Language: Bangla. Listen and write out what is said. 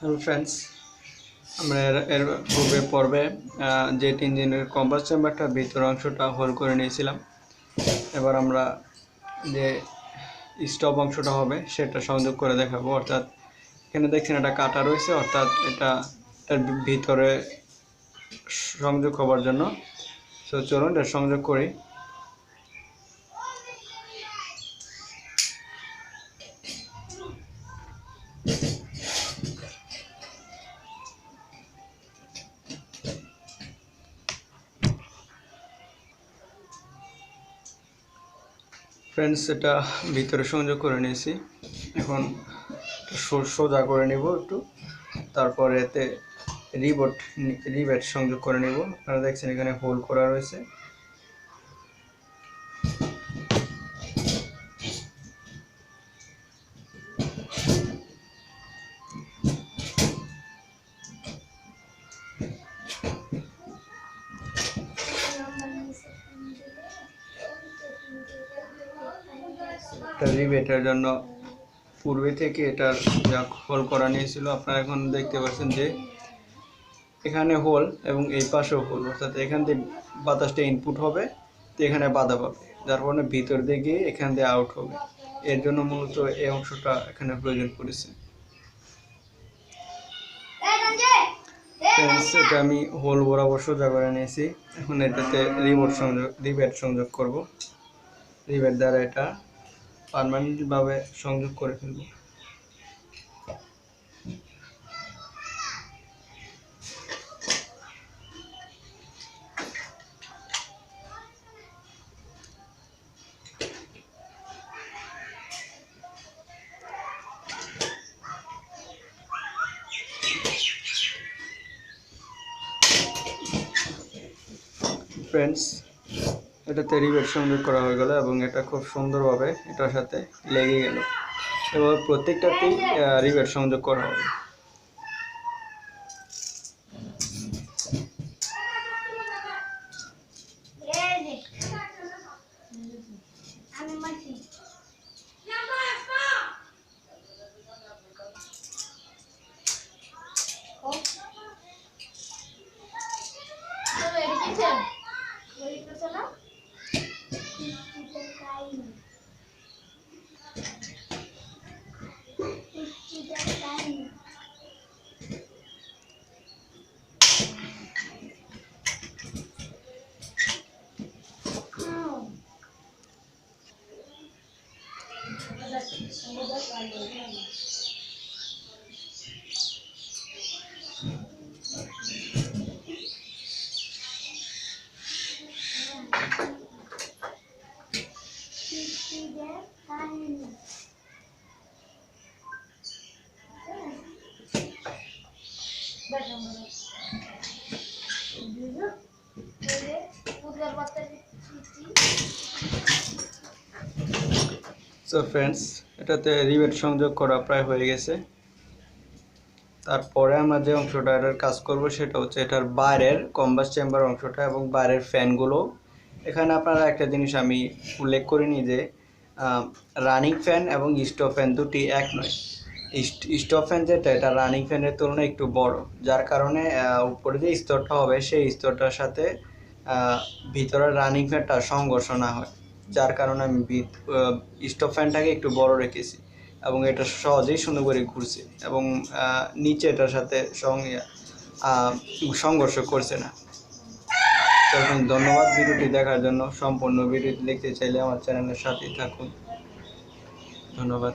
হ্যালো ফ্রেন্ডস, আমরা এর পূর্বের পর্বে জেট ইঞ্জিনের কম্বাস চেম্বারটার ভিতর অংশটা হোল করে নিয়েছিলাম। এবার আমরা যে স্টপ অংশটা হবে সেটা সংযোগ করে দেখাবো। অর্থাৎ এখানে দেখছেন এটা কাটা রয়েছে, অর্থাৎ এটার ভিতরে সংযোগ হবার জন্য। তো চলুন এটা সংযোগ করি। ফ্রেন্ডস, এটা ভিতরে সংযোগ করে নিয়েছি। এখন সোজা করে নেব একটু, তারপরে এতে রিবেট সংযোগ করে নেব। আপনারা দেখছেন এখানে হোল করা রয়েছে। রিবেটের জন্য পূর্বে থেকে এটার যা হোল করা নিয়েছিল, আপনারা এখন দেখতে পাচ্ছেন যে এখানে হোল এবং এই পাশেও হোল, অর্থাৎ এখান দিয়ে বাতাসটা ইনপুট হবে, তো এখানে বাধা পাবে, যার কারণে ভিতর দিয়ে গিয়ে এখান দিয়ে আউট হবে। এর জন্য মূলত এই অংশটা এখানে প্রয়োজন পড়েছে। এটা আমি হোল বরাবর সোজা করে নিয়েছি। এখন এটাতে রিবেট সংযোগ করব। রিবেট দ্বারা এটা পার্মানেন্টভাবে সংযোগ করে ফেলব। ফ্রেন্ডস, এটাতে রিবেট সংযোগ করা হয়ে গেল এবং এটা খুব সুন্দরভাবে এটার সাথে লেগে গেল। এবার প্রত্যেকটাতেই রিবেট সংযোগ করা হবে। সো ফ্রেন্ডস, এটাতে রিবেট সংযোগ করা প্রায় হয়ে গেছে। তারপরে আমরা যে অংশটা এটার কাজ করব সেটা হচ্ছে এটার বাইরের কম্বাস চেম্বার অংশটা এবং বাইরের ফ্যানগুলো। এখানে আপনারা একটা জিনিস আমি উল্লেখ করিনি যে রানিং ফ্যান এবং স্টপ ফ্যান দুটি এক নয়। স্টপ ফ্যান যেটা, এটা রানিং ফ্যানের তুলনায় একটু বড়, যার কারণে উপরে যে স্তরটা হবে সেই স্তরটার সাথে ভিতরের রানিং ফ্যানটা সংঘর্ষ না হয়, যার কারণে আমি স্টপ ফ্যানটাকে একটু বড় রেখেছি এবং এটা সহজেই সুন্দর করে ঘুরছে এবং নিচে এটার সাথে সংঘর্ষ করছে না। তখন ধন্যবাদ ভিডিওটি দেখার জন্য। সম্পূর্ণ ভিডিওটি দেখতে চাইলে আমার চ্যানেলের সাথেই থাকুন। ধন্যবাদ।